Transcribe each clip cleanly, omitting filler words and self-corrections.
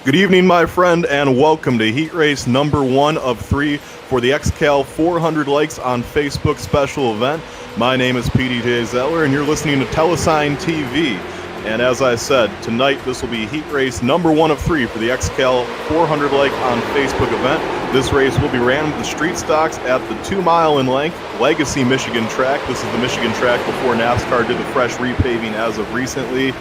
Good evening, my friend, and welcome to Heat Race number 1 of 3 for the XCAL 400 Likes on Facebook special event. My name is PDJ Zeller, and you're listening to Tella TV. And as I said, tonight this will be Heat Race number 1 of 3 for the XCAL 400 Like on Facebook event. This race will be ran with the street stocks at the 2-mile in length Legacy Michigan track. This is the Michigan track before NASCAR did the fresh repaving as of recently.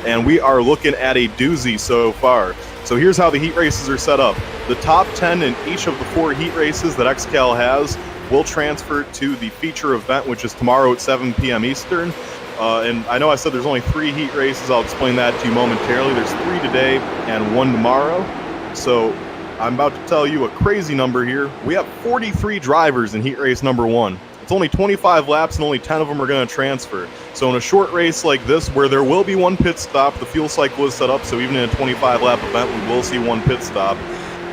And we are looking at a doozy so far. So here's how the heat races are set up. The top 10 in each of the 4 heat races that XCAL has will transfer to the feature event, which is tomorrow at 7 p.m. Eastern. And I know I said there's only 3 heat races. I'll explain that to you momentarily. There's 3 today and 1 tomorrow. So I'm about to tell you a crazy number here. We have 43 drivers in heat race number 1. It's only 25 laps and only 10 of them are going to transfer. So in a short race like this, where there will be 1 pit stop, the fuel cycle is set up, so even in a 25-lap event, we will see 1 pit stop.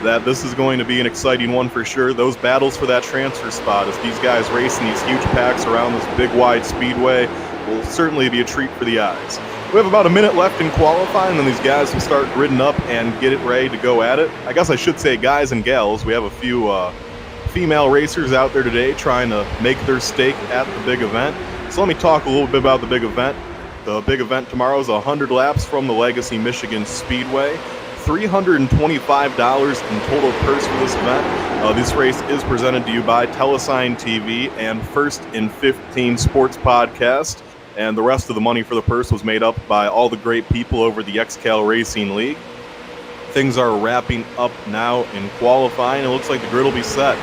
That this is going to be an exciting one for sure. Those battles for that transfer spot as these guys race in these huge packs around this big, wide speedway will certainly be a treat for the eyes. We have about a minute left in qualifying, and then these guys will start gridding up and get it ready to go at it. I guess I should say guys and gals. We have a few female racers out there today trying to make their stake at the big event. So let me talk a little bit about the big event. The big event tomorrow is 100 laps from the Legacy Michigan Speedway. $325 in total purse for this event. This race is presented to you by Tella TV and First in 15 Sports Podcast. And the rest of the money for the purse was made up by all the great people over the XCAL Racing League. Things are wrapping up now in qualifying. It looks like the grid will be set.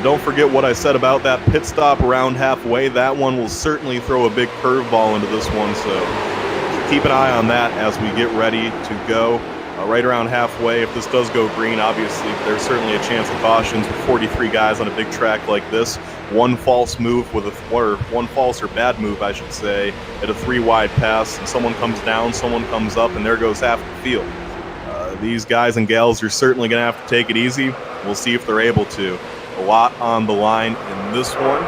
Don't forget what I said about that pit stop around halfway. That one will certainly throw a big curveball into this one, so keep an eye on that as we get ready to go. Right around halfway, if this does go green, obviously there's certainly a chance of cautions with 43 guys on a big track like this. One false move or one false or bad move, I should say, at a 3-wide pass, and someone comes down, someone comes up, and there goes half the field. These guys and gals are certainly going to have to take it easy. We'll see if they're able to. A lot on the line in this one.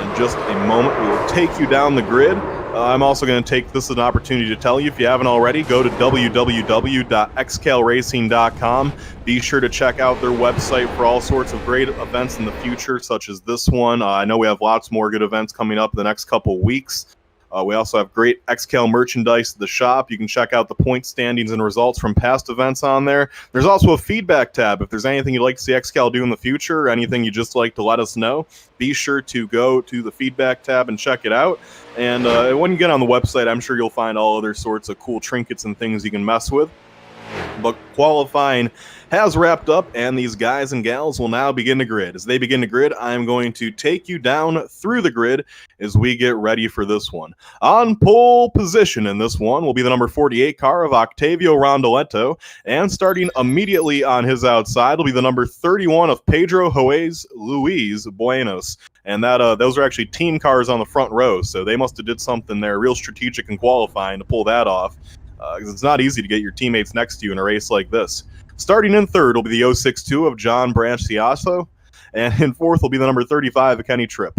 In just a moment, we will take you down the grid. I'm also going to take this as an opportunity to tell you, if you haven't already, go to www.xcalracing.com. Be sure to check out their website for all sorts of great events in the future, such as this one. I know we have lots more good events coming up in the next couple weeks. We also have great XCAL merchandise at the shop. You can check out the point standings and results from past events on there. There's also a feedback tab. If there's anything you'd like to see XCAL do in the future, or anything you'd just like to let us know, be sure to go to the feedback tab and check it out. And when you get on the website, I'm sure you'll find all other sorts of cool trinkets and things you can mess with. But qualifying has wrapped up, and these guys and gals will now begin to grid. As they begin to grid, I'm going to take you down through the grid as we get ready for this one. On pole position in this one will be the number 48 car of Octavio Rondoletto, and starting immediately on his outside will be the number 31 of Pedro Joes Luis Buenos. And those are actually team cars on the front row, so they must have did something there real strategic in qualifying to pull that off. Because it's not easy to get your teammates next to you in a race like this. Starting in third will be the 062 of John Branchiasso, and in fourth will be the number 35 of Kenny Tripp.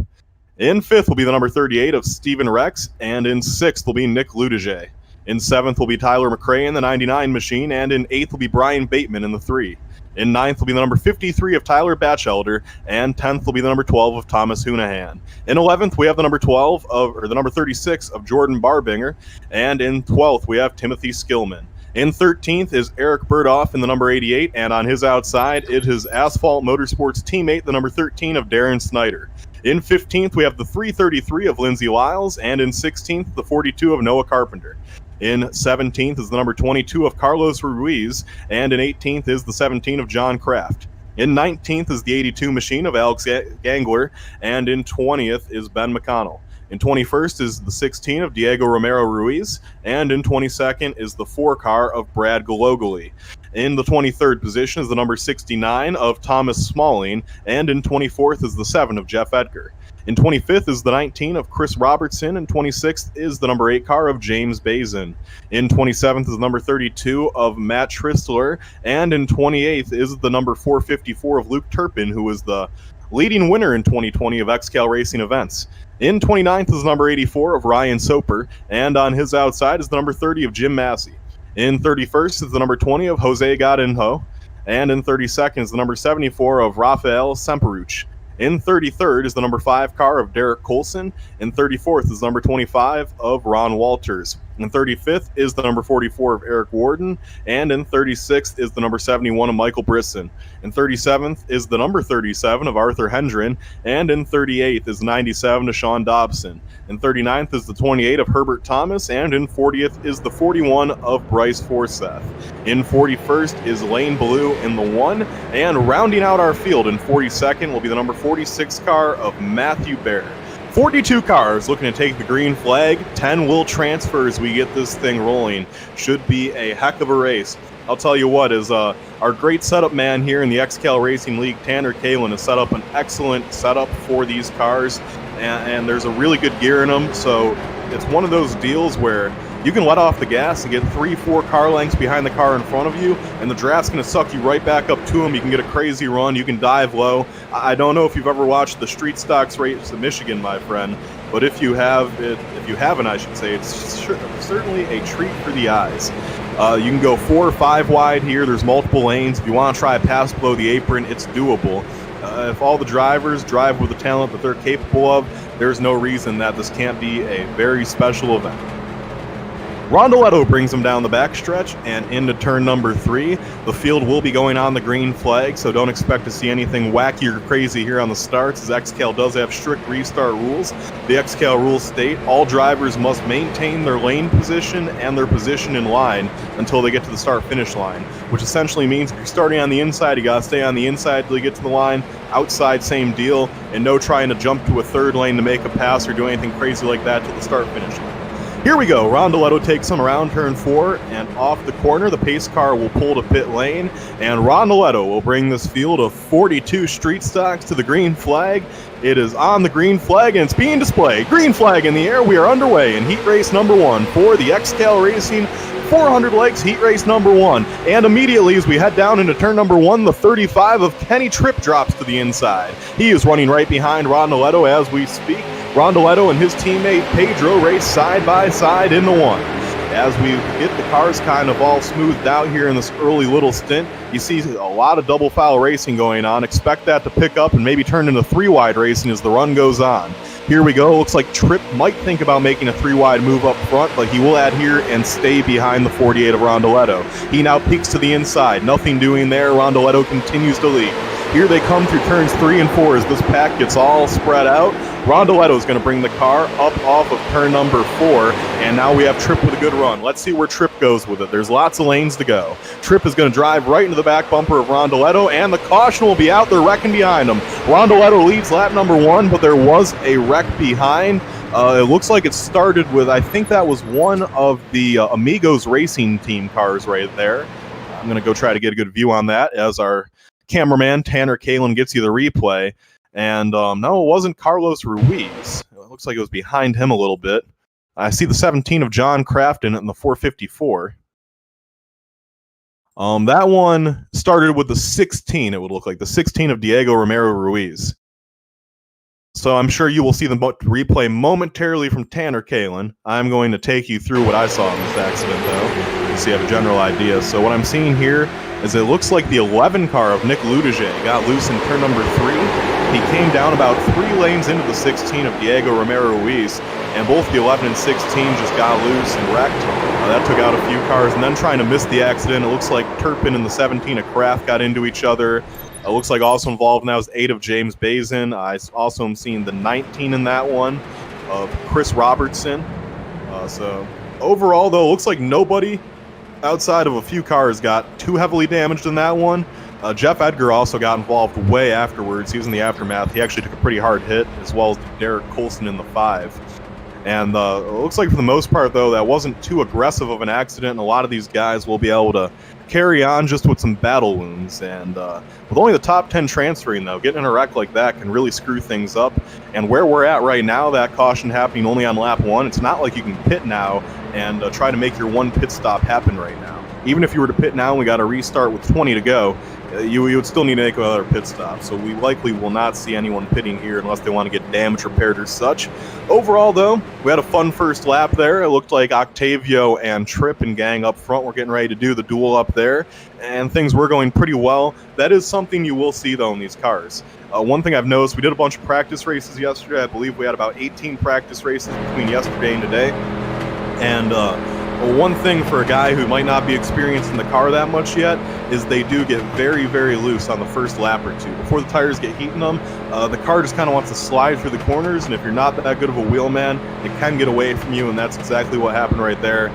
In fifth will be the number 38 of Steven Rex, and in sixth will be Nick Ludige. In seventh will be Tyler McRae in the 99 machine, and in eighth will be Brian Bateman in the 3. In ninth will be the number 53 of Tyler Batchelder, and 10th will be the number 12 of Thomas Hunahan. In 11th, we have the number 36 of Jordan Barbinger, and in 12th, we have Timothy Skillman. In 13th is Eric Burdoff in the number 88, and on his outside, it is Asphalt Motorsports teammate, the number 13 of Darren Snyder. In 15th, we have the 333 of Lindsey Lyles, and in 16th, the 42 of Noah Carpenter. In 17th is the number 22 of Carlos Ruiz, and in 18th is the 17 of John Kraft. In 19th is the 82 machine of Alex Gangler, and in 20th is Ben McConnell. In 21st is the 16 of Diego Romero Ruiz, and in 22nd is the 4 car of Brad Galogoli. In the 23rd position is the number 69 of Thomas Smalling, and in 24th is the 7 of Jeff Edgar. In 25th is the 19 of Chris Robertson, and 26th is the number 8 car of James Bazin. In 27th is the number 32 of Matt Tristler, and in 28th is the number 454 of Luke Turpin, who was the leading winner in 2020 of XCAL Racing events. In 29th is number 84 of Ryan Soper, and on his outside is the number 30 of Jim Massey. In 31st is the number 20 of Jose Garinho. And in 32nd is the number 74 of Rafael Semperuch. In 33rd is the number 5 car of Derek Colson. In 34th is number 25 of Ron Walters. In 35th is the number 44 of Eric Warden. And in 36th is the number 71 of Michael Brisson. In 37th is the number 37 of Arthur Hendren. And in 38th is the 97 of Sean Dobson. In 39th is the 28 of Herbert Thomas. And in 40th is the 41 of Bryce Forsyth. In 41st is Lane Ballou in the 1. And rounding out our field in 42nd will be the number 46 car of Matthew Baird. 42 cars looking to take the green flag. 10 will transfer as we get this thing rolling. Should be a heck of a race. I'll tell you what, is our great setup man here in the XCAL Racing League, Tanner Kalin, has set up an excellent setup for these cars, and there's a really good gear in them. So it's one of those deals where you can let off the gas and get 3-4 car lengths behind the car in front of you, and the draft's going to suck you right back up to him. You can get a crazy run. You can dive low. I don't know if you've ever watched the Street Stocks race in Michigan, my friend, but if you haven't, I should say, it's certainly a treat for the eyes. You can go 4 or 5 wide here. There's multiple lanes. If you want to try a pass below the apron, it's doable. If all the drivers drive with the talent that they're capable of, there's no reason that this can't be a very special event. Rondoletto brings him down the backstretch and into turn number 3. The field will be going on the green flag, so don't expect to see anything wacky or crazy here on the starts, as XCAL does have strict restart rules. The XCAL rules state all drivers must maintain their lane position and their position in line until they get to the start-finish line, which essentially means if you're starting on the inside, you gotta stay on the inside till you get to the line. Outside, same deal, and no trying to jump to a third lane to make a pass or do anything crazy like that till the start-finish line. Here we go. Rondoletto takes him around turn 4, and off the corner, the pace car will pull to pit lane, and Rondoletto will bring this field of 42 street stocks to the green flag. It is on the green flag, and it's being displayed. Green flag in the air. We are underway in heat race number 1 for the XCAL Racing 400 likes heat race number 1. And immediately as we head down into turn number 1, the 35 of Kenny Tripp drops to the inside. He is running right behind Rondoletto as we speak. Rondoletto and his teammate Pedro race side by side in the 1. As we get the cars kind of all smoothed out here in this early little stint, you see a lot of double file racing going on. Expect that to pick up and maybe turn into 3-wide racing as the run goes on. Here we go. Looks like Tripp might think about making a 3-wide move up front, but he will adhere and stay behind the 48 of Rondoletto. He now peeks to the inside. Nothing doing there. Rondoletto continues to lead. Here they come through turns 3 and 4 as this pack gets all spread out. Rondoletto is going to bring the car up off of turn number 4, and now we have Tripp with a good run. Let's see where Tripp goes with it. There's lots of lanes to go. Tripp is going to drive right into the back bumper of Rondoletto, and the caution will be out. They're wrecking behind him. Rondoletto leads lap number 1, but there was a wreck behind. It looks like it started with, I think that was one of the Amigos Racing Team cars right there. I'm going to go try to get a good view on that as our cameraman Tanner Kalin gets you the replay. And no, it wasn't Carlos Ruiz. It looks like it was behind him a little bit. I see the 17 of John Crafton in the 454. That one started with the 16, it would look like. The 16 of Diego Romero Ruiz. So I'm sure you will see the replay momentarily from Tanner Kalin. I'm going to take you through what I saw in this accident, though, so you have a general idea. So what I'm seeing here is it looks like the 11 car of Nick Ludiger got loose in turn number 3. He came down about 3 lanes into the 16 of Diego Romero Ruiz, and both the 11 and 16 just got loose and wrecked. That took out a few cars, and then trying to miss the accident, it looks like Turpin and the 17 of Kraft got into each other. It looks like also involved now is 8 of James Bazin. I also am seeing the 19 in that one of Chris Robertson. So overall, though, it looks like nobody outside of a few cars got too heavily damaged in that one. Jeff Edgar also got involved way afterwards. He was in the aftermath. He actually took a pretty hard hit, as well as Derek Colson in the 5. And it looks like for the most part, though, that wasn't too aggressive of an accident, and a lot of these guys will be able to carry on just with some battle wounds. And with only the top 10 transferring, though, getting in a wreck like that can really screw things up. And where we're at right now, that caution happening only on lap 1, it's not like you can pit now and try to make your one pit stop happen right now. even if you were to pit now and we got a restart with 20 to go, you would still need to make another pit stop. So we likely will not see anyone pitting here unless they want to get damage repaired or such. Overall, though, we had a fun first lap there. It looked like Octavio and Tripp and gang up front were getting ready to do the duel up there, and things were going pretty well. That is something you will see, though, in these cars. One thing I've noticed, we did a bunch of practice races yesterday. I believe we had about 18 practice races between yesterday and today. And one thing for a guy who might not be experienced in the car that much yet is they do get very, very loose on the first lap or two. Before the tires get heat in them, the car just kind of wants to slide through the corners, and if you're not that good of a wheelman, it can get away from you, and that's exactly what happened right there.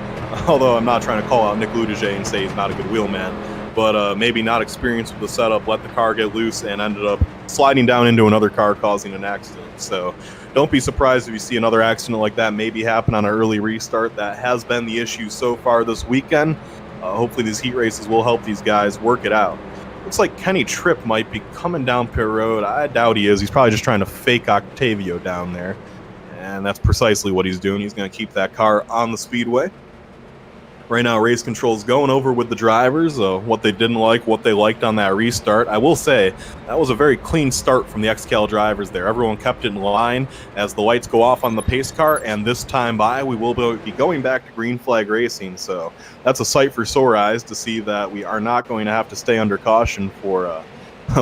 Although I'm not trying to call out Nick Ludiger and say he's not a good wheelman, but maybe not experienced with the setup, let the car get loose, and ended up sliding down into another car, causing an accident. So don't be surprised if you see another accident like that maybe happen on an early restart. That has been the issue so far this weekend. Hopefully these heat races will help these guys work it out. Looks like Kenny Tripp might be coming down pit road. I doubt he is. He's probably just trying to fake Octavio down there. And that's precisely what he's doing. He's going to keep that car on the speedway. Right now, race control's going over with the drivers, what they didn't like, what they liked on that restart. I will say, that was a very clean start from the XCAL drivers there. Everyone kept it in line as the lights go off on the pace car, and this time by, we will be going back to green flag racing. So that's a sight for sore eyes to see that we are not going to have to stay under caution for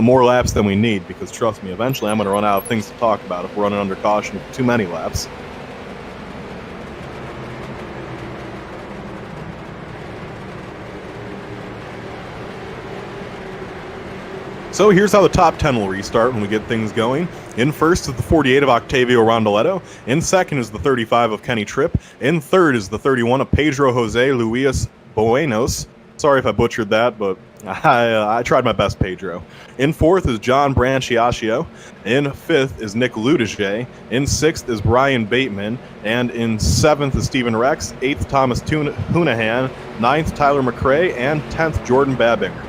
more laps than we need, because trust me, eventually I'm going to run out of things to talk about if we're running under caution for too many laps. So here's how the top 10 will restart when we get things going. In first is the 48 of Octavio Rondoletto. In second is the 35 of Kenny Tripp. In third is the 31 of Pedro Jose Luis Buenos. Sorry if I butchered that, but I tried my best, Pedro. In fourth is John Branchiaccio. In fifth is Nick Ludiger. In sixth is Brian Bateman. And in seventh is Stephen Rex. Eighth, Thomas Hounahan. Ninth, Tyler McRae. And 10th, Jordan Babinger.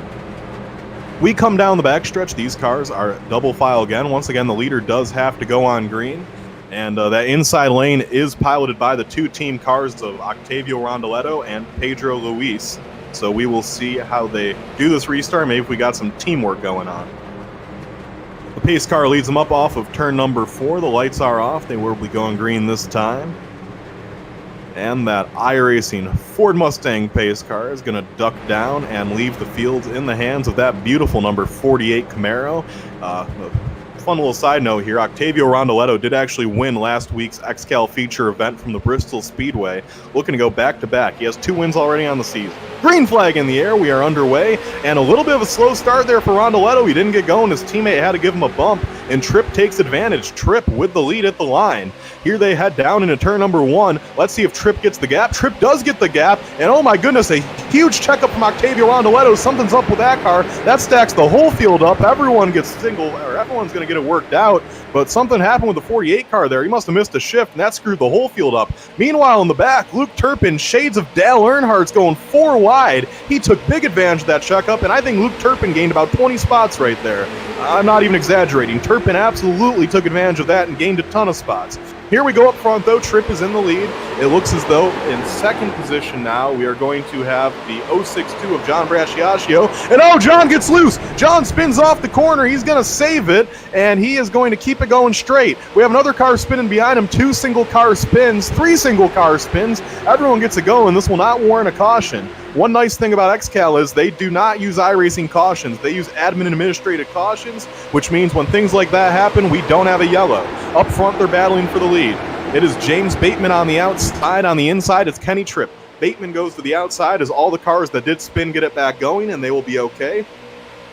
We come down the backstretch. These cars are double file again. Once again, the leader does have to go on green. And that inside lane is piloted by the two team cars of Octavio Rondoletto and Pedro Luis. So we will see how they do this restart. Maybe if we got some teamwork going on. The pace car leads them up off of turn number 4. The lights are off. They will be going green this time. And that iRacing Ford Mustang pace car is going to duck down and leave the field in the hands of that beautiful number 48 Camaro. Fun little side note here, Octavio Rondoletto did actually win last week's XCAL feature event from the Bristol Speedway, looking to go back-to-back. He has 2 wins already on the season. Green flag in the air, we are underway, and a little bit of a slow start there for Rondoletto. He didn't get going, his teammate had to give him a bump, and Tripp takes advantage. Tripp with the lead at the line. Here they head down into turn number 1. Let's see if Tripp gets the gap. Tripp does get the gap, and oh my goodness, a huge checkup from Octavio Rondoletto. Something's up with that car. That stacks the whole field up. Everyone's going to get it worked out, but something happened with the 48 car there. He must have missed a shift, and that screwed the whole field up. Meanwhile, in the back, Luke Turpin, shades of Dale Earnhardt's going 4 wide. He took big advantage of that checkup, and I think Luke Turpin gained about 20 spots right there. I'm not even exaggerating. Turpin absolutely took advantage of that and gained a ton of spots. Here we go up front, though. Tripp is in the lead. It looks as though in second position now we are going to have the 062 of John Branchiaccio. And oh, John gets loose. John spins off the corner. He's going to save it, and he is going to keep it going straight. We have another car spinning behind him, 2 single car spins, 3 single car spins. Everyone gets it going. This will not warrant a caution. One nice thing about XCAL is they do not use iRacing cautions. They use admin and administrative cautions, which means when things like that happen, we don't have a yellow. Up front, they're battling for the lead. It is James Bateman on the outside. On the inside, it's Kenny Tripp. Bateman goes to the outside as all the cars that did spin get it back going, and they will be okay.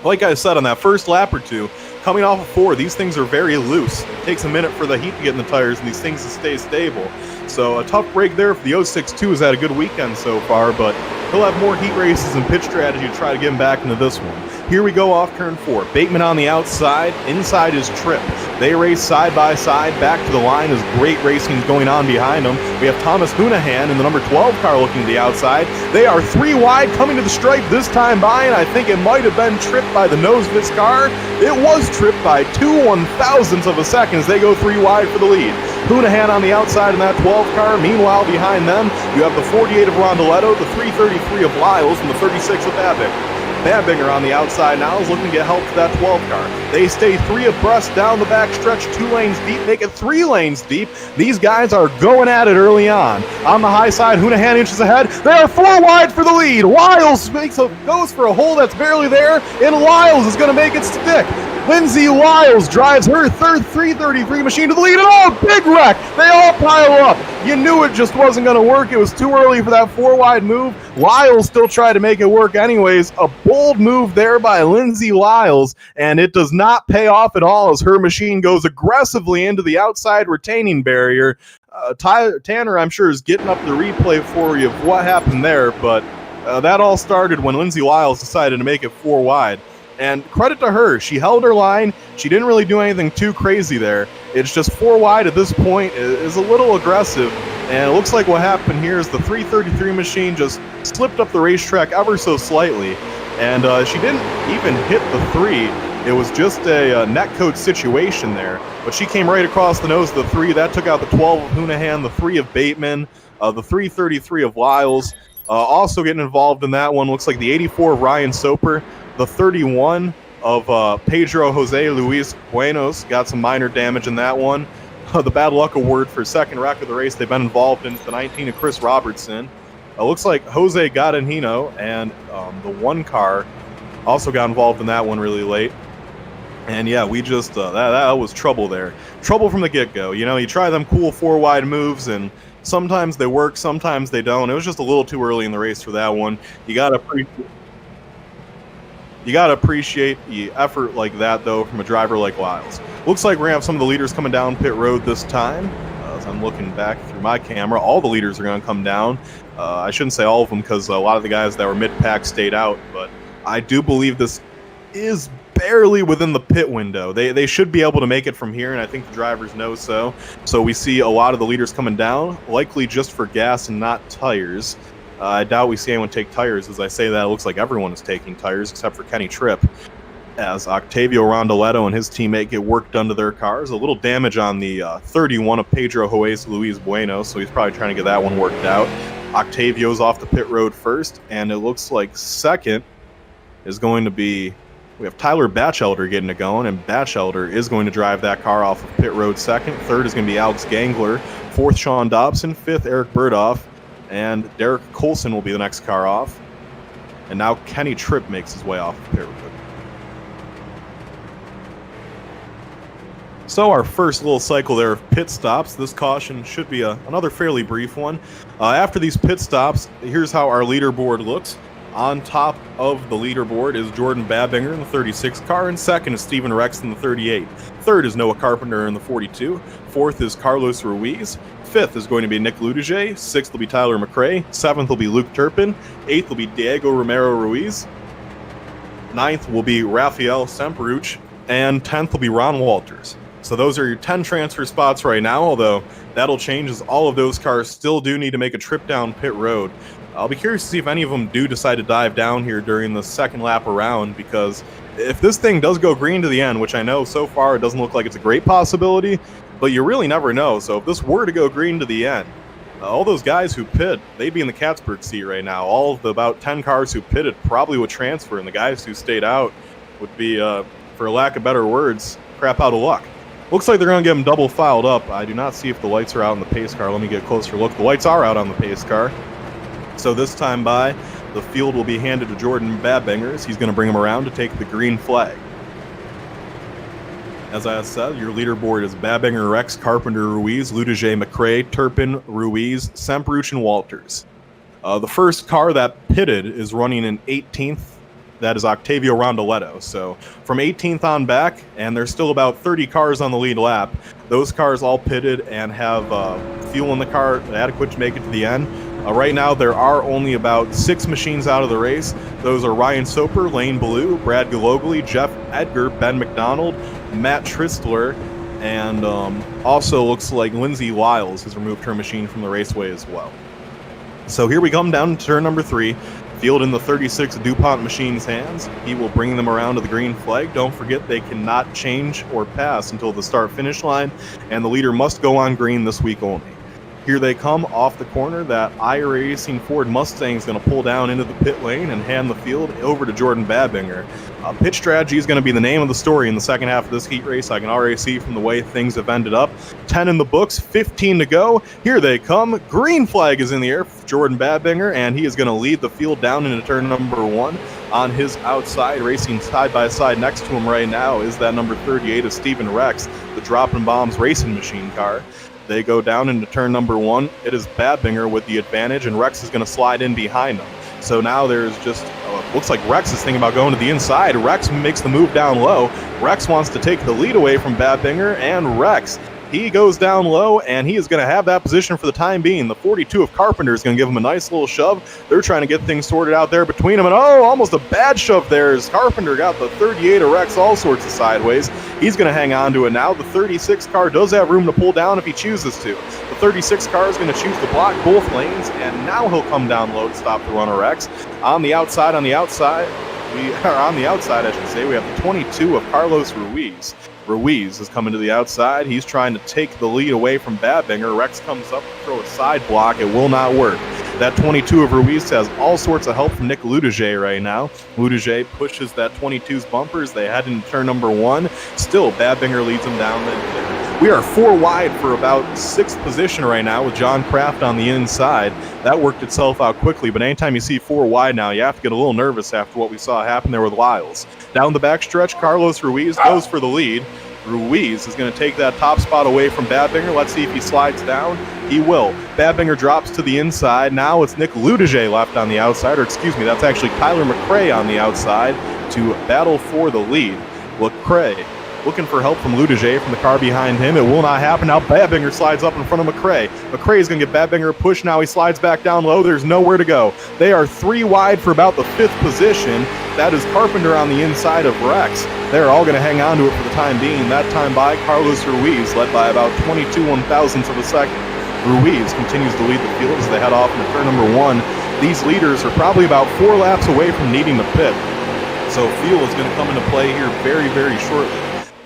Like I said, on that first lap or two, coming off of 4, these things are very loose. It takes a minute for the heat to get in the tires and these things to stay stable. So a tough break there for the 062. Has had a good weekend so far, but he'll have more heat races and pitch strategy to try to get him back into this one. Here we go off turn 4. Bateman on the outside. Inside is Tripp. They race side by side back to the line as great racing is going on behind them. We have Thomas Hounahan in the number 12 car looking to the outside. They are 3 wide coming to the stripe this time by, and I think it might have been tripped by the nose of this car. It was tripped by 2/1000ths of a second as they go 3 wide for the lead. Hounahan on the outside in that 12 car. Meanwhile, behind them, you have the 48 of Rondoletto, the 333 of Lyles, and the 36 of Babinger. Babinger on the outside now is looking to get help to that 12 car. They stay 3 abreast down the back stretch, 2 lanes deep, make it 3 lanes deep. These guys are going at it early on. On the high side, Hounahan inches ahead. They are 4 wide for the lead. Lyles goes for a hole that's barely there, and Lyles is going to make it stick. Lindsay Lyles drives her third 333 machine to the lead, and oh, big wreck! They all pile up. You knew it just wasn't going to work. It was too early for that 4-wide move. Lyles still tried to make it work anyways. A bold move there by Lindsay Lyles, and it does not pay off at all as her machine goes aggressively into the outside retaining barrier. Tanner, I'm sure, is getting up the replay for you of what happened there, but that all started when Lindsay Lyles decided to make it 4 wide. And credit to her, she held her line. She didn't really do anything too crazy there. It's just 4 wide at this point is a little aggressive. And it looks like what happened here is the 333 machine just slipped up the racetrack ever so slightly. And she didn't even hit the 3. It was just a netcode situation there. But she came right across the nose of the 3. That took out the 12 of Hounahan, the 3 of Bateman, the 333 of Lyles. Also getting involved in that one looks like the 84 of Ryan Soper. The 31 of Pedro Jose Luis Buenos got some minor damage in that one. The bad luck award for second wreck of the race they've been involved in, the 19 of Chris Robertson. Looks like Jose Gadanino and the 1 car also got involved in that one really late. And yeah, we just, that was trouble there. Trouble from the get-go. You know, you try them cool 4-wide moves and sometimes they work, sometimes they don't. It was just a little too early in the race for that one. You got to appreciate the effort like that, though, from a driver like Lyles. Looks like we're going to have some of the leaders coming down pit road this time. As I'm looking back through my camera, all the leaders are going to come down. I shouldn't say all of them because a lot of the guys that were mid-pack stayed out, but I do believe this is barely within the pit window. They should be able to make it from here, and I think the drivers know so. So we see a lot of the leaders coming down, likely just for gas and not tires. I doubt we see anyone take tires. As I say that, it looks like everyone is taking tires except for Kenny Tripp, as Octavio Rondoletto and his teammate get work done to their cars. A little damage on the 31 of Pedro Jose Luis Bueno, so he's probably trying to get that one worked out. Octavio's off the pit road first, and it looks like second is going to be, we have Tyler Batchelder getting it going, and Batchelder is going to drive that car off of pit road second. Third is going to be Alex Gangler. Fourth, Sean Dobson. Fifth, Eric Burdoff. And Derek Colson will be the next car off. And now Kenny Tripp makes his way off of pit road. So our first little cycle there of pit stops. This caution should be another fairly brief one. After these pit stops, here's how our leaderboard looks. On top of the leaderboard is Jordan Babinger in the 36 car, and second is Steven Rex in the 38. Third is Noah Carpenter in the 42. Fourth is Carlos Ruiz. Fifth is going to be Nick Ludige. Sixth will be Tyler McRae. Seventh will be Luke Turpin. Eighth will be Diego Romero Ruiz. Ninth will be Rafael Semperuch. And 10th will be Ron Walters. So those are your 10 transfer spots right now, although that'll change as all of those cars still do need to make a trip down pit road. I'll be curious to see if any of them do decide to dive down here during the second lap around, because if this thing does go green to the end, which I know so far it doesn't look like it's a great possibility, but you really never know. So if this were to go green to the end, all those guys who pit, they'd be in the Catsburg seat right now. All of the about 10 cars who pitted probably would transfer, and the guys who stayed out would be, for lack of better words, crap out of luck. Looks like they're going to get them double filed up. I do not see if the lights are out on the pace car. Let me get a closer look. The lights are out on the pace car. So this time by, the field will be handed to Jordan Babingers. He's going to bring him around to take the green flag. As I said, your leaderboard is Babinger, Rex, Carpenter, Ruiz, Ludige, McRae, Turpin, Ruiz, Semperuch, and Walters. The first car that pitted is running in 18th. That is Octavio Rondoletto. So from 18th on back, and there's still about 30 cars on the lead lap. Those cars all pitted and have fuel in the car adequate to make it to the end. Right now, there are only about 6 machines out of the race. Those are Ryan Soper, Lane Ballou, Brad Galogly, Jeff Edgar, Ben McDonald, Matt Tristler, and also looks like Lindsay Lyles has removed her machine from the raceway as well. So here we come down to turn number 3. Field in the 36 DuPont machine's hands. He will bring them around to the green flag. Don't forget they cannot change or pass until the start-finish line, and the leader must go on green this week only. Here they come off the corner. That iRacing Ford Mustang is going to pull down into the pit lane and hand the field over to Jordan Babinger. Pit strategy is going to be the name of the story in the second half of this heat race. I can already see from the way things have ended up. 10 in the books, 15 to go. Here they come. Green flag is in the air for Jordan Babinger, and he is going to lead the field down into turn number 1. On his outside, racing side by side next to him right now, is that number 38 of Stephen Rex, the Droppin' Bombs racing machine car. They go down into turn number 1. It is Babinger with the advantage, and Rex is going to slide in behind him. So now there's just, looks like Rex is thinking about going to the inside. Rex makes the move down low. Rex wants to take the lead away from Babinger, and Rex, he goes down low, and he is going to have that position for the time being. The 42 of Carpenter is going to give him a nice little shove. They're trying to get things sorted out there between them, and almost a bad shove there as Carpenter got the 38 of Rex all sorts of sideways. He's going to hang on to it now. The 36 car does have room to pull down if he chooses to. The 36 car is going to choose to block both lanes, and now he'll come down low to stop the run of Rex. On the outside, I should say, we have the 22 of Carlos Ruiz. Ruiz is coming to the outside. He's trying to take the lead away from Babinger. Rex comes up to throw a side block. It will not work. That 22 of Ruiz has all sorts of help from Nick Ludiger right now. Ludiger pushes that 22's bumpers. They head into turn number 1. Still, Babinger leads them down. We are 4 wide for about 6th position right now with John Kraft on the inside. That worked itself out quickly, but anytime you see 4 wide now, you have to get a little nervous after what we saw happen there with Lyles. Down the backstretch, Carlos Ruiz goes for the lead. Ruiz is going to take that top spot away from Babinger. Let's see if he slides down. He will. Babinger drops to the inside. Now it's Nick Ludiger left on the outside, or excuse me, that's actually Tyler McRae on the outside to battle for the lead. McRae looking for help from Ludiger from the car behind him. It will not happen. Now Babinger slides up in front of McRae. McRae is going to get Babinger a push. Now he slides back down low. There's nowhere to go. They are 3 wide for about the 5th position. That is Carpenter on the inside of Rex. They're all going to hang on to it for the time being. That time by Carlos Ruiz, led by about 22 1/1000ths of a second. Ruiz continues to lead the field as they head off into turn number 1. These leaders are probably about 4 laps away from needing to pit. So fuel is going to come into play here very, very shortly.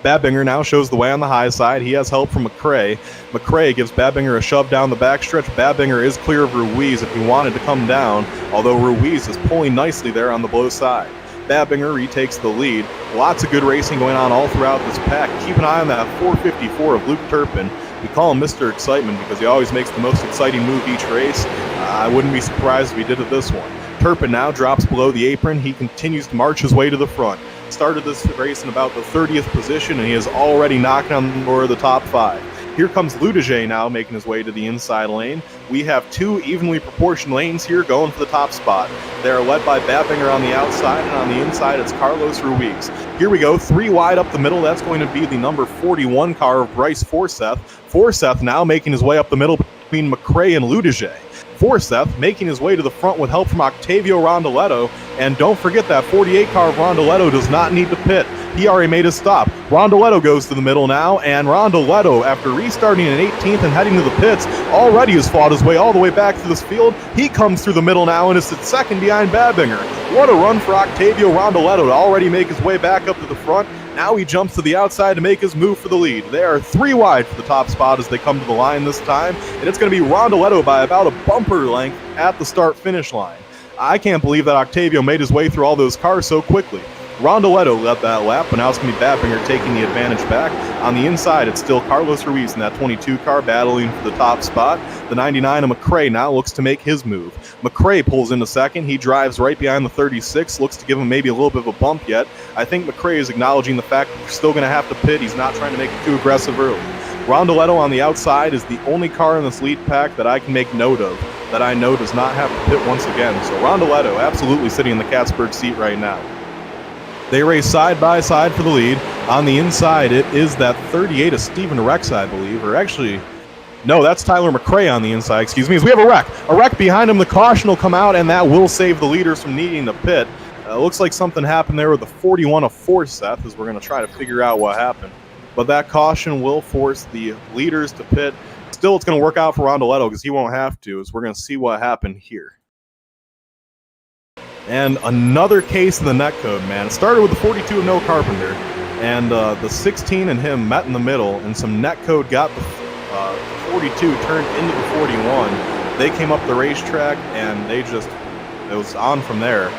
Babinger now shows the way on the high side. He has help from McRae. McRae gives Babinger a shove down the backstretch. Babinger is clear of Ruiz if he wanted to come down, although Ruiz is pulling nicely there on the blow side. Babinger retakes the lead. Lots of good racing going on all throughout this pack. Keep an eye on that 454 of Luke Turpin. We call him Mr. Excitement because he always makes the most exciting move each race. I wouldn't be surprised if he did it this one. Turpin now drops below the apron. He continues to march his way to the front. Started this race in about the 30th position, and he is already knocking on the door of the top 5. Here comes Ludiger now making his way to the inside lane. We have 2 evenly proportioned lanes here going for the top spot. They are led by Babinger on the outside, and on the inside it's Carlos Ruiz. Here we go, 3 wide up the middle. That's going to be the number 41 car of Bryce Forsyth. Forsyth now making his way up the middle between McRae and Ludiger. Forsyth making his way to the front with help from Octavio Rondoletto. And don't forget that 48 car of Rondoletto does not need to pit. He already made his stop. Rondoletto goes to the middle now, and Rondoletto, after restarting in 18th and heading to the pits, already has fought his way all the way back to this field. He comes through the middle now and is at second behind Babinger. What a run for Octavio Rondoletto to already make his way back up to the front. Now he jumps to the outside to make his move for the lead. They are 3 wide for the top spot as they come to the line this time, and it's going to be Rondoletto by about a bumper length at the start-finish line. I can't believe that Octavio made his way through all those cars so quickly. Rondoletto led that lap, but now it's going to be Babinger taking the advantage back. On the inside, it's still Carlos Ruiz in that 22 car battling for the top spot. The 99 of McRae now looks to make his move. McRae pulls into second. He drives right behind the 36, looks to give him maybe a little bit of a bump yet. I think McRae is acknowledging the fact that we're still going to have to pit. He's not trying to make it too aggressive early. Rondoletto on the outside is the only car in this lead pack that I can make note of that I know does not have to pit once again. So Rondoletto absolutely sitting in the Cattsburg seat right now. They race side by side for the lead. On the inside, it is that 38 of Stephen Rex, I believe, or actually, no, that's Tyler McRae on the inside, excuse me. As we have a wreck. A wreck behind him. The caution will come out, and that will save the leaders from needing to pit. Looks like something happened there with the 41 of Forsyth, as we're going to try to figure out what happened. But that caution will force the leaders to pit. Still, it's going to work out for Rondoletto because he won't have to, as we're going to see what happened here. And another case of the net code, man. It started with the 42 of Noah Carpenter, and the 16 and him met in the middle, and some net code got the 42 turned into the 41. They came up the racetrack, and it was on from there.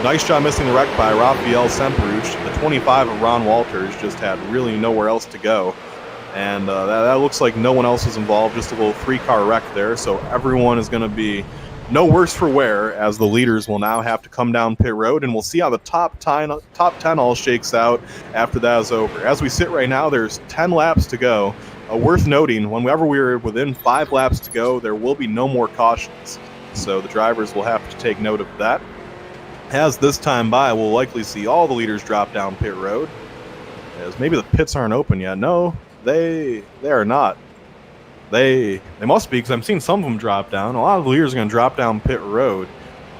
Nice job missing the wreck by Rafael Semperuch. The 25 of Ron Walters just had really nowhere else to go. And that looks like no one else is involved, just a little 3-car wreck there. So everyone is going to be no worse for wear, as the leaders will now have to come down pit road, and we'll see how the top 10 all shakes out after that is over. As we sit right now, there's 10 laps to go. Worth noting, whenever we're within 5 laps to go, there will be no more cautions. So the drivers will have to take note of that. As this time by, we'll likely see all the leaders drop down pit road, as maybe the pits aren't open yet. No, they are not. They must be, because I'm seeing some of them drop down. A lot of the leaders are going to drop down pit road.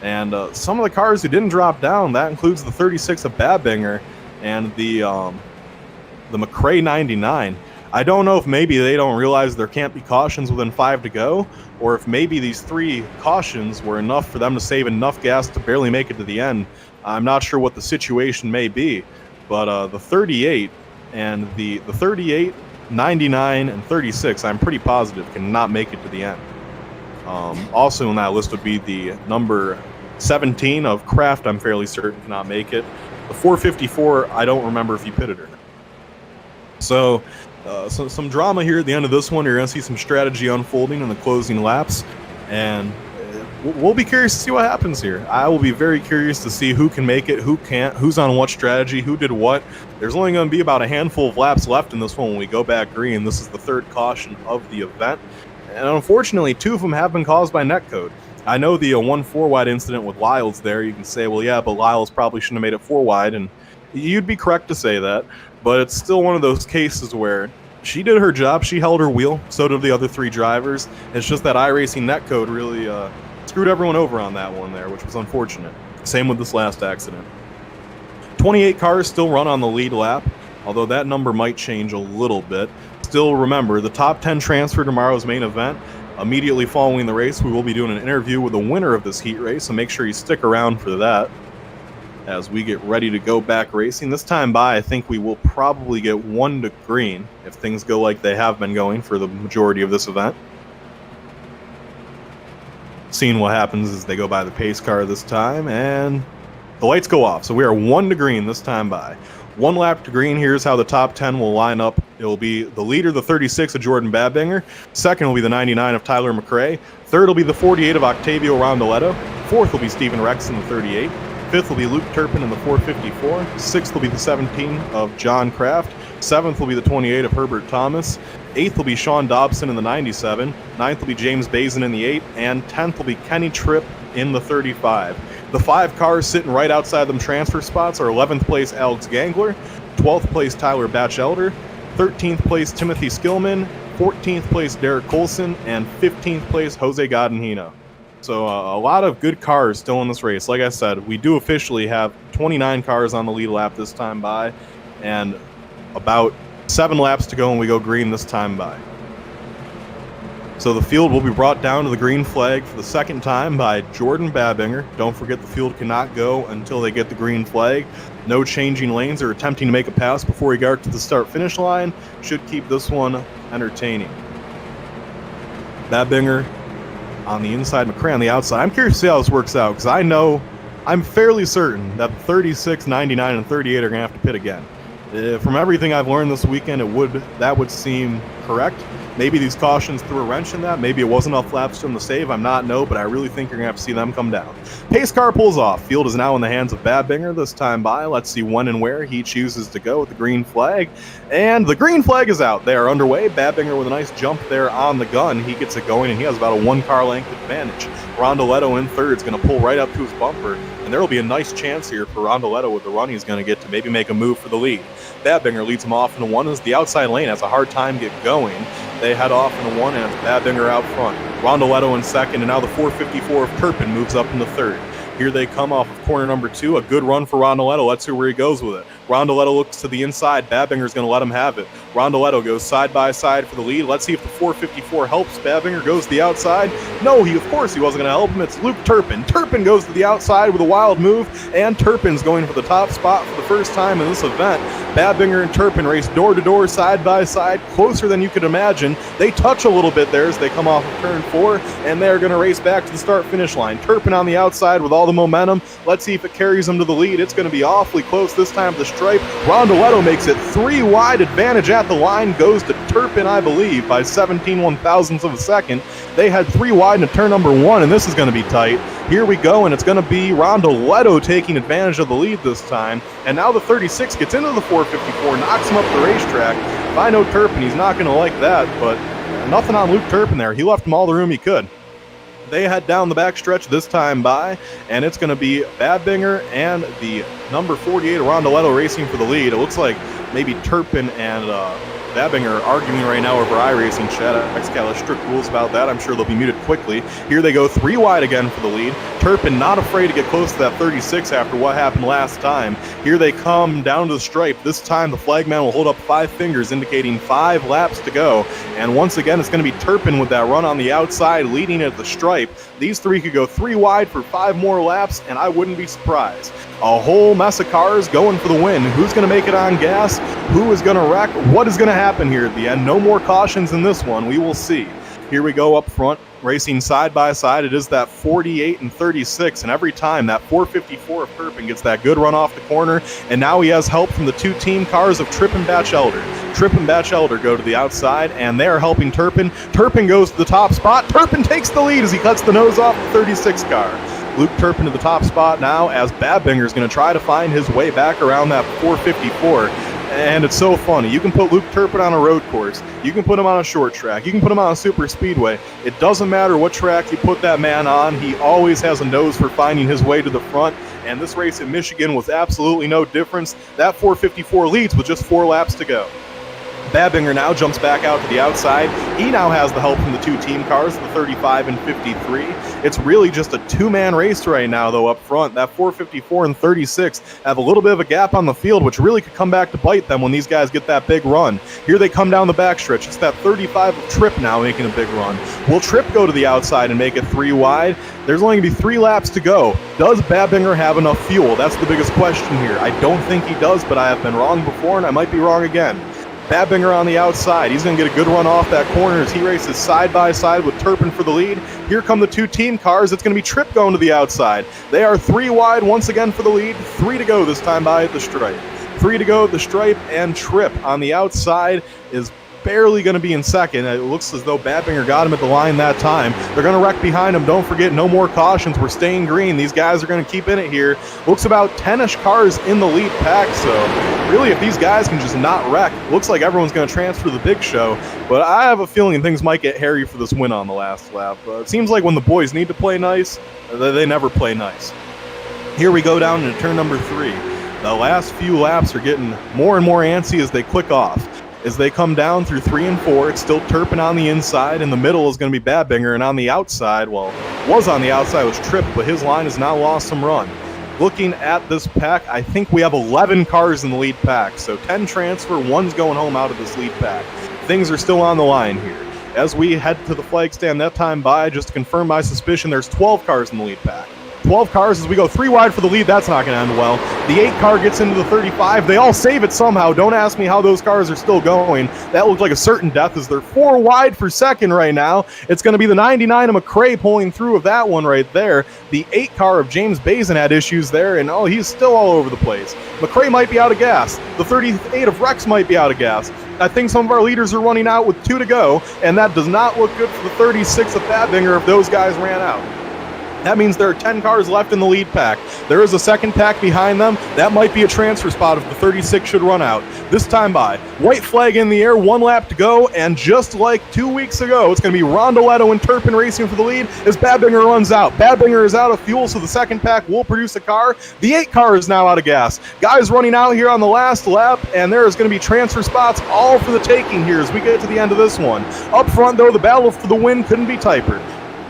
And some of the cars who didn't drop down, that includes the 36 of Babinger and the McRae 99. I don't know if maybe they don't realize there can't be cautions within 5 to go, or if maybe these 3 cautions were enough for them to save enough gas to barely make it to the end. I'm not sure what the situation may be, but the 38 and the 38, 99, and 36, I'm pretty positive cannot make it to the end. Also in that list would be the number 17 of Kraft, I'm fairly certain cannot make it. The 454, I don't remember if he pitted or not. So some drama here at the end of this one. You're going to see some strategy unfolding in the closing laps, and we'll be curious to see what happens here. I will be very curious to see who can make it, who can't, who's on what strategy, who did what. There's only going to be about a handful of laps left in this one when we go back green. This is the 3rd caution of the event, and unfortunately 2 of them have been caused by netcode. I know the 1-4 wide incident with Lyles there, you can say, well, yeah, but Lyles probably shouldn't have made it 4 wide, and you'd be correct to say that, but it's still one of those cases where she did her job, she held her wheel, so did the other 3 drivers. It's just that iRacing netcode really screwed everyone over on that one there, which was unfortunate. Same with this last accident. 28 cars still run on the lead lap, although that number might change a little bit. Still remember, the top 10 transfer tomorrow's main event. Immediately following the race, we will be doing an interview with the winner of this heat race, so make sure you stick around for that as we get ready to go back racing. This time by, I think we will probably get 1 to green if things go like they have been going for the majority of this event. Seeing what happens as they go by the pace car this time, and the lights go off. So we are 1 to green this time by. 1 lap to green. Here's how the top 10 will line up. It will be the leader, the 36 of Jordan Babinger. Second will be the 99 of Tyler McRae. Third will be the 48 of Octavio Rondoletto. Fourth will be Steven Rex in the 38. Fifth will be Luke Turpin in the 454. Sixth will be the 17 of John Kraft. Seventh will be the 28 of Herbert Thomas. Eighth will be Sean Dobson in the 97. Ninth will be James Bazin in the 8. And 10th will be Kenny Tripp in the 35. The 5 cars sitting right outside them transfer spots are 11th place Alex Gangler, 12th place Tyler Batchelder, 13th place Timothy Skillman, 14th place Derek Colson, and 15th place Jose Godinhino. So a lot of good cars still in this race. Like I said, we do officially have 29 cars on the lead lap this time by, and about 7 laps to go when we go green this time by. So the field will be brought down to the green flag for the 2nd time by Jordan Babinger. Don't forget the field cannot go until they get the green flag. No changing lanes or attempting to make a pass before we get to the start-finish line. Should keep this one entertaining. Babinger on the inside, McRae on the outside. I'm curious to see how this works out, because I'm fairly certain that the 36, 99, and 38 are going to have to pit again. From everything I've learned this weekend, that would seem correct. Maybe these cautions threw a wrench in that. Maybe it wasn't enough laps for them to save. I'm not know, but I really think you're going to have to see them come down. Pace car pulls off. Field is now in the hands of Babinger this time by. Let's see when and where he chooses to go with the green flag. And the green flag is out. They are underway. Babinger with a nice jump there on the gun. He gets it going, and he has about a 1-car length advantage. Rondoletto in third is going to pull right up to his bumper, and there will be a nice chance here for Rondoletto with the run he's going to get to maybe make a move for the lead. Babinger leads him off into 1 as the outside lane has a hard time get going. They head off into 1, and it's Babinger out front. Rondoletto in 2nd, and now the 454 of Turpin moves up into 3rd. Here they come off of corner number 2. A good run for Rondoletto. Let's see where he goes with it. Rondoletto looks to the inside. Babinger's going to let him have it. Rondoletto goes side by side for the lead. Let's see if the 454 helps. Babinger goes to the outside. No, of course he wasn't going to help him. It's Luke Turpin. Turpin goes to the outside with a wild move, and Turpin's going for the top spot for the first time in this event. Babinger and Turpin race door to door, side by side, closer than you could imagine. They touch a little bit there as they come off of turn 4, and they're going to race back to the start-finish line. Turpin on the outside with all the momentum. Let's see if it carries him to the lead. It's going to be awfully close this time to the stripe. Rondoletto makes it 3 wide. Advantage at the line goes to Turpin, I believe, by 17 one-thousandths of a second. They had 3 wide into turn number 1, and this is going to be tight. Here we go, and it's going to be Rondoletto taking advantage of the lead this time. And now the 36 gets into the 454, knocks him up the racetrack. If I know Turpin, he's not going to like that, but nothing on Luke Turpin there. He left him all the room he could. They head down the backstretch this time by, and it's going to be Babinger and the number 48 Rondoletto racing for the lead. It looks like maybe Turpin and Babinger are arguing right now over iRacing chat. XCAL has strict rules about that. I'm sure they'll be muted quickly. Here they go 3 wide again for the lead. Turpin not afraid to get close to that 36 after what happened last time. Here they come down to the stripe. This time the flagman will hold up 5 fingers indicating 5 laps to go. And once again, it's going to be Turpin with that run on the outside leading at the stripe. These 3 could go 3 wide for 5 more laps, and I wouldn't be surprised. A whole mess of cars going for the win. Who's going to make it on gas? Who is going to wreck? What is going to happen here at the end? No more cautions in this one. We will see. Here we go up front, racing side by side. It is that 48 and 36, and every time that 454 of Turpin gets that good run off the corner, and now he has help from the 2 team cars of Tripp and Batchelder. Tripp and Batchelder go to the outside, and they are helping Turpin. Turpin goes to the top spot. Turpin takes the lead as he cuts the nose off the 36 car. Luke Turpin to the top spot now as Babinger is going to try to find his way back around that 454. And it's so funny. You can put Luke Turpin on a road course. You can put him on a short track. You can put him on a super speedway. It doesn't matter what track you put that man on. He always has a nose for finding his way to the front. And this race in Michigan was absolutely no difference. That 454 leads with just 4 laps to go. Babinger now jumps back out to the outside. He now has the help from the 2 team cars, the 35 and 53. It's really just a 2-man race right now, though, up front. That 454 and 36 have a little bit of a gap on the field, which really could come back to bite them when these guys get that big run. Here they come down the backstretch. It's that 35 of Tripp now making a big run. Will Tripp go to the outside and make it 3 wide? There's only going to be 3 laps to go. Does Babinger have enough fuel? That's the biggest question here. I don't think he does, but I have been wrong before, and I might be wrong again. Babinger on the outside. He's going to get a good run off that corner as he races side by side with Turpin for the lead. Here come the 2 team cars. It's going to be Tripp going to the outside. They are 3 wide once again for the lead. 3 to go this time by at the stripe. 3 to go at the stripe, and Tripp on the outside is barely going to be in second. It looks as though Babinger got him at the line that time. They're going to wreck behind him. Don't forget, no more cautions. We're staying green. These guys are going to keep in it here. Looks about 10-ish cars in the lead pack, so really if these guys can just not wreck, looks like everyone's going to transfer to the big show. But I have a feeling things might get hairy for this win on the last lap. It seems like when the boys need to play nice, they never play nice. Here we go down into turn number 3. The last few laps are getting more and more antsy as they click off. As they come down through 3 and 4, it's still Turpin on the inside. In the middle is going to be Babinger, and on the outside, was on the outside was Tripp, but his line has now lost some run. Looking at this pack, I think we have 11 cars in the lead pack, so 10 transfer, 1's going home out of this lead pack. Things are still on the line here. As we head to the flag stand that time by, just to confirm my suspicion, there's 12 cars in the lead pack. 12 cars as we go 3 wide for the lead. That's not going to end well. The 8 car gets into the 35. They all save it somehow. Don't ask me how those cars are still going. That looked like a certain death as they're 4 wide for second right now. It's going to be the 99 of McRae pulling through of that one right there. The 8 car of James Bazin had issues there, and he's still all over the place. McRae might be out of gas. The 38 of Rex might be out of gas. I think some of our leaders are running out with 2 to go, and that does not look good for the 36 of Babinger if those guys ran out. That means there are 10 cars left in the lead pack. There is a second pack behind them. That might be a transfer spot if the 36 should run out. This time by, white flag in the air, 1 lap to go, and just like 2 weeks ago, it's going to be Rondoletto and Turpin racing for the lead as Babinger runs out. Babinger is out of fuel, so the second pack will produce a car. The 8 car is now out of gas. Guys running out here on the last lap, and there is going to be transfer spots all for the taking here as we get to the end of this one. Up front, though, the battle for the win couldn't be tighter.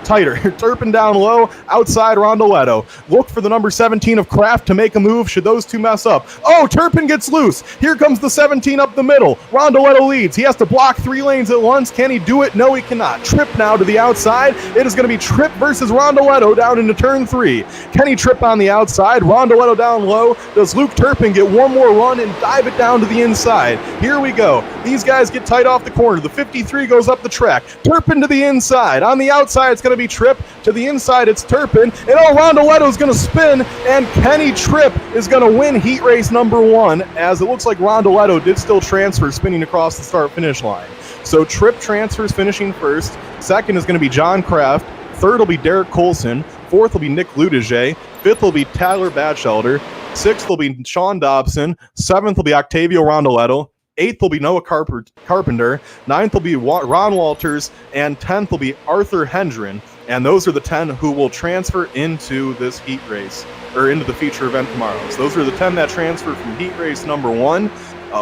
tighter. Turpin down low, outside Rondoletto. Look for the number 17 of Kraft to make a move should those two mess up. Oh, Turpin gets loose. Here comes the 17 up the middle. Rondoletto leads. He has to block 3 lanes at once. Can he do it? No, he cannot. Tripp now to the outside. It is going to be Tripp versus Rondoletto down into turn 3. Kenny Tripp on the outside. Rondoletto down low. Does Luke Turpin get one more run and dive it down to the inside? Here we go. These guys get tight off the corner. The 53 goes up the track. Turpin to the inside. On the outside, it's going to be Tripp. To the inside, it's Turpin. And Rondoletto is going to spin, and Kenny Tripp is going to win heat race number 1, as it looks like Rondoletto did still transfer, spinning across the start-finish line. So Tripp transfers, finishing first. Second is going to be John Kraft. Third will be Derek Colson. Fourth will be Nick Ludiger. Fifth will be Tyler Batchelder. Sixth will be Sean Dobson. Seventh will be Octavio Rondoletto. Eighth will be Noah Carpenter. Ninth will be Ron Walters. And 10th will be Arthur Hendren. And those are the 10 who will transfer into this heat race, or into the feature event tomorrow. So those are the 10 that transfer from heat race number 1.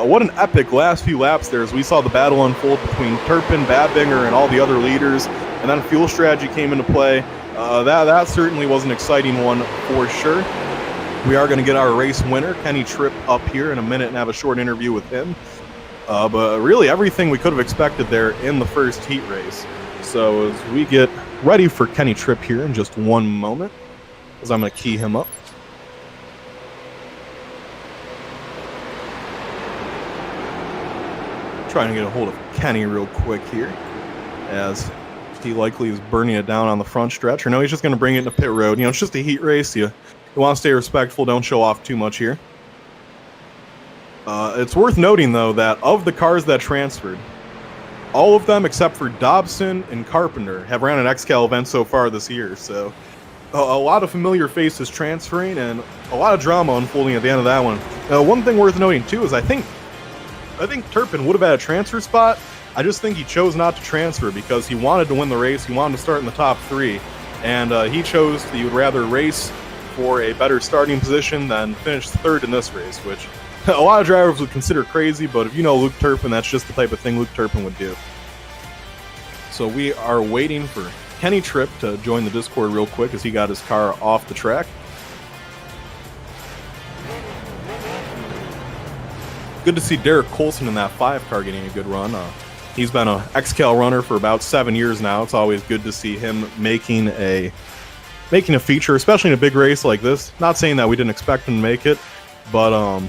What an epic last few laps there as we saw the battle unfold between Turpin, Badbinger, and all the other leaders. And then fuel strategy came into play. That certainly was an exciting one for sure. We are going to get our race winner, Kenny Tripp, up here in a minute and have a short interview with him. But really everything we could have expected there in the first heat race. So as we get ready for Kenny Tripp here in just one moment, as I'm going to key him up. Trying to get a hold of Kenny real quick here, as he likely is burning it down on the front stretch. Or no, he's just going to bring it into pit road. You know, it's just a heat race. You want to stay respectful. Don't show off too much here. It's worth noting, though, that of the cars that transferred, all of them except for Dobson and Carpenter have ran an XCAL event so far this year. So a lot of familiar faces transferring and a lot of drama unfolding at the end of that one. One thing worth noting, too, is I think Turpin would have had a transfer spot. I just think he chose not to transfer because he wanted to win the race. He wanted to start in the top 3. And he chose that he would rather race for a better starting position than finish third in this race, which a lot of drivers would consider crazy, but if you know Luke Turpin, that's just the type of thing Luke Turpin would do. So we are waiting for Kenny Tripp to join the Discord real quick as he got his car off the track. Good to see Derek Colson in that 5 car getting a good run. He's been a XCAL runner for about 7 years now. It's always good to see him making a feature, especially in a big race like this. Not saying that we didn't expect him to make it, but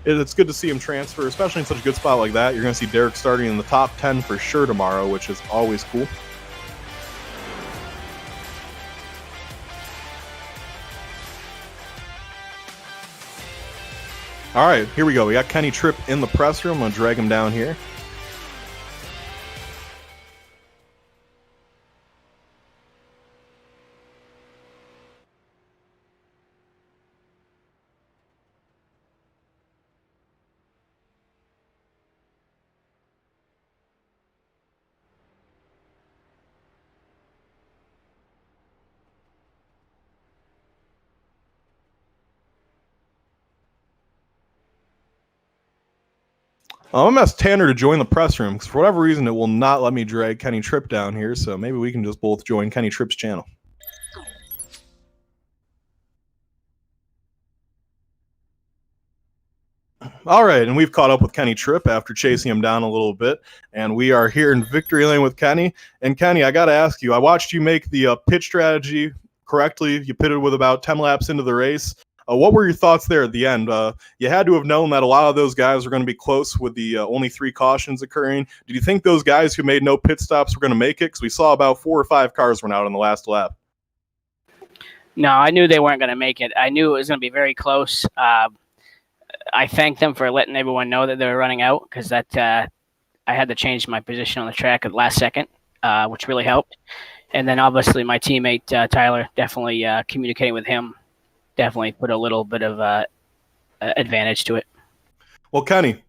it's good to see him transfer, especially in such a good spot like that. You're going to see Derek starting in the top 10 for sure tomorrow, which is always cool. All right, here we go. We got Kenny Tripp in the press room. I'm going to drag him down here. I'm going to ask Tanner to join the press room because for whatever reason it will not let me drag Kenny Tripp down here, so maybe we can just both join Kenny Tripp's channel. All right, and we've caught up with Kenny Tripp after chasing him down a little bit, and we are here in victory lane with Kenny. And Kenny, I got to ask you, I watched you make the pit strategy correctly. You pitted with about 10 laps into the race. What were your thoughts there at the end? You had to have known that a lot of those guys were going to be close with the only 3 cautions occurring. Did you think those guys who made no pit stops were going to make it? Because we saw about 4 or 5 cars run out on the last lap. No, I knew they weren't going to make it. I knew it was going to be very close. I thanked them for letting everyone know that they were running out because I had to change my position on the track at the last second, which really helped. And then obviously my teammate Tyler, definitely communicating with him, definitely put a little bit of advantage to it. Well, Kenny,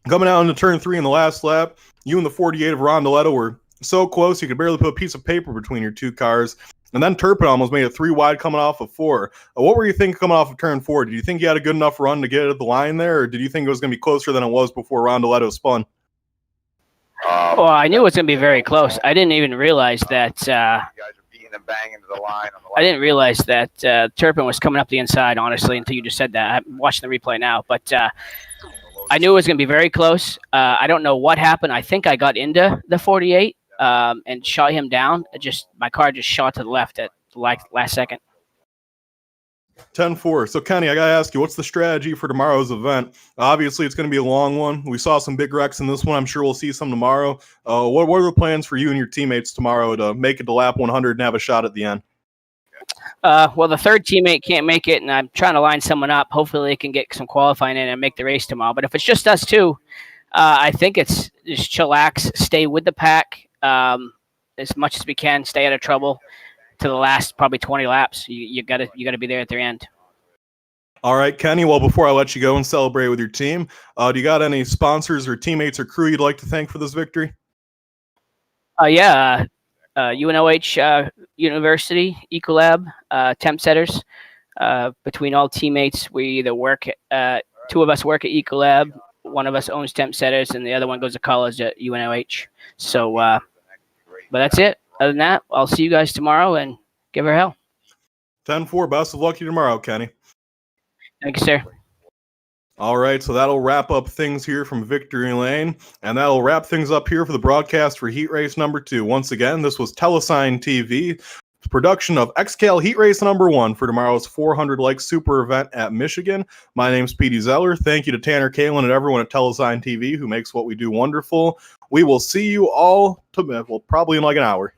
coming out into turn 3 in the last lap, you and the 48 of Rondoletto were so close you could barely put a piece of paper between your 2 cars. And then Turpin almost made it 3 wide coming off of 4. What were you thinking coming off of turn 4? Did you think you had a good enough run to get it at the line there, or did you think it was going to be closer than it was before Rondoletto spun? Well, I knew it was going to be very close. I didn't even realize that. I didn't realize that Turpin was coming up the inside, honestly, until you just said that. I'm watching the replay now, but I knew it was going to be very close. I don't know what happened. I think I got into the 48 and shot him down. My car just shot to the left at the last second. 10-4. So, Kenny, I got to ask you, what's the strategy for tomorrow's event? Obviously, it's going to be a long one. We saw some big wrecks in this one. I'm sure we'll see some tomorrow. What are the plans for you and your teammates tomorrow to make it to lap 100 and have a shot at the end? Well, the third teammate can't make it, and I'm trying to line someone up. Hopefully, they can get some qualifying in and make the race tomorrow. But if it's just us two, I think it's just chillax, stay with the pack as much as we can, stay out of trouble to the last probably 20 laps. You gotta be there at the end. All right, Kenny. Well, before I let you go and celebrate with your team, do you got any sponsors or teammates or crew you'd like to thank for this victory? Yeah. UNOH University, Ecolab, Temp Setters. Between all teammates, we either work two of us work at Ecolab, one of us owns Temp Setters, and the other one goes to college at UNOH. So, but that's it. Other than that, I'll see you guys tomorrow and give her hell. 10-4. Best of luck to you tomorrow, Kenny. Thank you, sir. All right, so that'll wrap up things here from Victory Lane, and that'll wrap things up here for the broadcast for Heat Race number 2. Once again, this was Telesign TV, production of XCAL Heat Race number 1 for tomorrow's 400-like super event at Michigan. My name's Petey Zeller. Thank you to Tanner Kalin and everyone at Telesign TV who makes what we do wonderful. We will see you all probably in like an hour.